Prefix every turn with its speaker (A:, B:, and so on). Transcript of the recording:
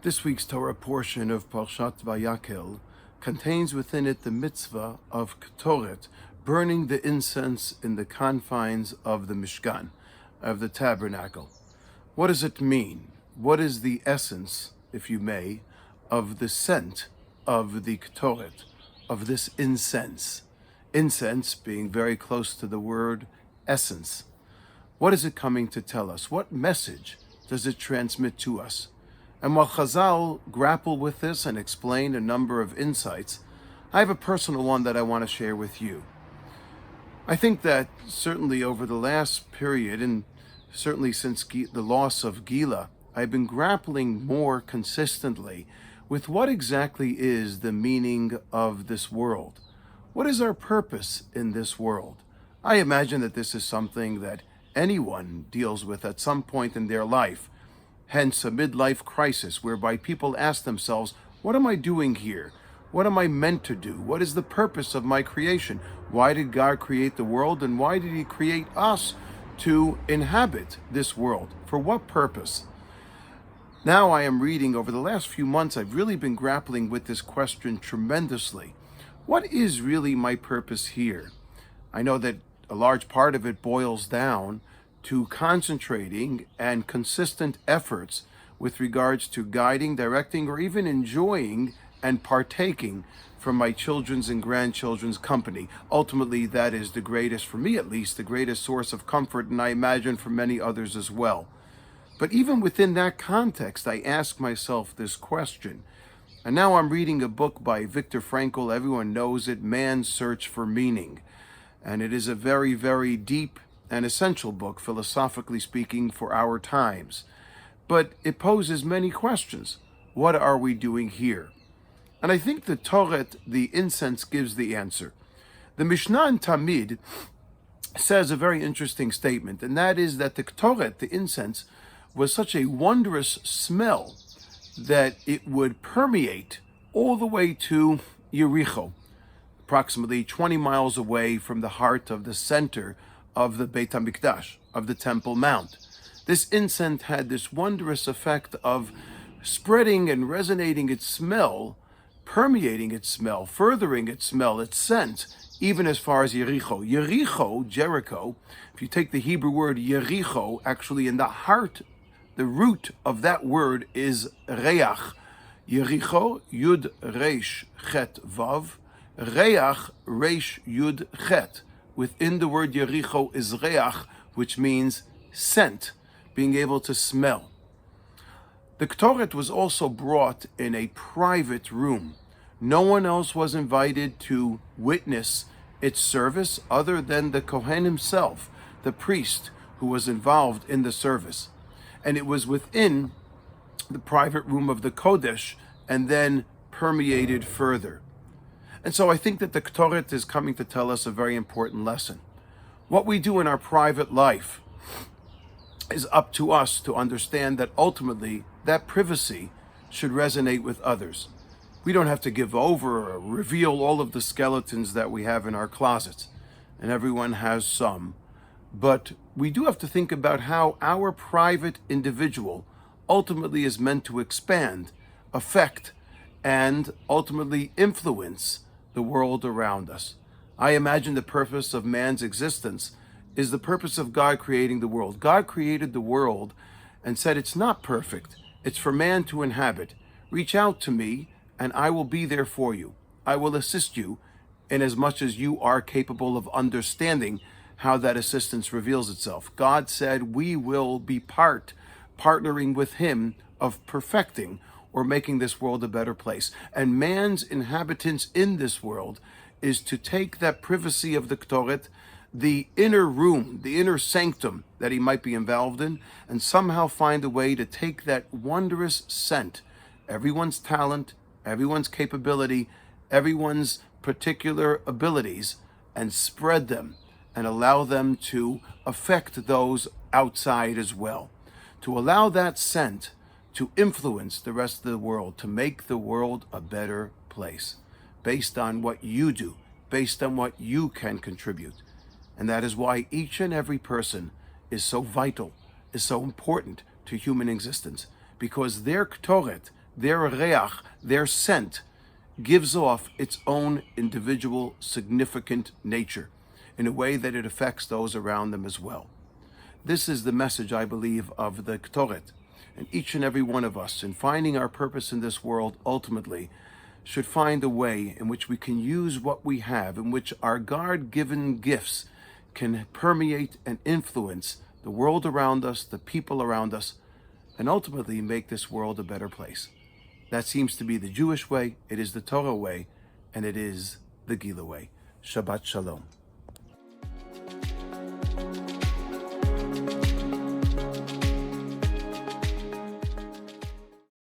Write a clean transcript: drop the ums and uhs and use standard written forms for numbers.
A: This week's Torah portion of Parshat Vayakhel contains within it the mitzvah of Ketoret, burning the incense in the confines of the Mishkan, of the tabernacle. What does it mean? What is the essence, if you may, of the scent of the Ketoret, of this incense? Incense being very close to the word essence. What is it coming to tell us? What message does it transmit to us? And while Chazal grapple with this and explain a number of insights, I have a personal one that I want to share with you. I think that certainly over the last period, and certainly since the loss of Gila, I've been grappling more consistently with what exactly is the meaning of this world. What is our purpose in this world? I imagine that this is something that anyone deals with at some point in their life. Hence, a midlife crisis whereby people ask themselves, what am I doing here? What am I meant to do? What is the purpose of my creation? Why did God create the world, and why did He create us to inhabit this world? For what purpose? Now I am reading, over the last few months, I've really been grappling with this question tremendously. What is really my purpose here? I know that a large part of it boils down to concentrating and consistent efforts with regards to guiding, directing, or even enjoying and partaking from my children's and grandchildren's company. Ultimately, that is the greatest, for me at least, the greatest source of comfort, and I imagine for many others as well. But even within that context, I ask myself this question. And now I'm reading a book by Viktor Frankl. Everyone knows it, Man's Search for Meaning. And it is a very, very deep and essential book, philosophically speaking, for our times. But it poses many questions. What are we doing here? And I think the Toret, the incense, gives the answer. The Mishnah in Tamid says a very interesting statement, and that is that the Toret, the incense, was such a wondrous smell that it would permeate all the way to Yericho, approximately 20 miles away from the heart of the center of the Beit HaMikdash, of the Temple Mount. This incense had this wondrous effect of spreading and resonating its smell, permeating its smell, furthering its smell, its scent, even as far as Yericho. Yericho, Jericho, if you take the Hebrew word Yericho, actually in the heart, the root of that word is reach. Yericho, Yud Reish Chet Vav, Reach Reish Yud Chet. Within the word Yericho is reach, which means scent, being able to smell. The Ketoret was also brought in a private room. No one else was invited to witness its service other than the Kohen himself, the priest who was involved in the service. And it was within the private room of the Kodesh and then permeated further. And so I think that the Ketoret is coming to tell us a very important lesson. What we do in our private life is up to us to understand that ultimately that privacy should resonate with others. We don't have to give over or reveal all of the skeletons that we have in our closets, and everyone has some. But we do have to think about how our private individual ultimately is meant to expand, affect, and ultimately influence the world around us. I imagine the purpose of man's existence is the purpose of God creating the world. God created the world and said it's not perfect. It's for man to inhabit. Reach out to me and I will be there for you. I will assist you in as much as you are capable of understanding how that assistance reveals itself. God said we will be partnering with Him of perfecting or making this world a better place. And man's inhabitants in this world is to take that privacy of the Ketoret, the inner room, the inner sanctum that he might be involved in, and somehow find a way to take that wondrous scent, everyone's talent, everyone's capability, everyone's particular abilities, and spread them and allow them to affect those outside as well. To allow that scent to influence the rest of the world, to make the world a better place, based on what you do, based on what you can contribute. And that is why each and every person is so vital, is so important to human existence, because their Ketoret, their reach, their scent, gives off its own individual significant nature in a way that it affects those around them as well. This is the message, I believe, of the Ktoret. And each and every one of us, in finding our purpose in this world, ultimately, should find a way in which we can use what we have, in which our God-given gifts can permeate and influence the world around us, the people around us, and ultimately make this world a better place. That seems to be the Jewish way, it is the Torah way, and it is the Gila way. Shabbat Shalom.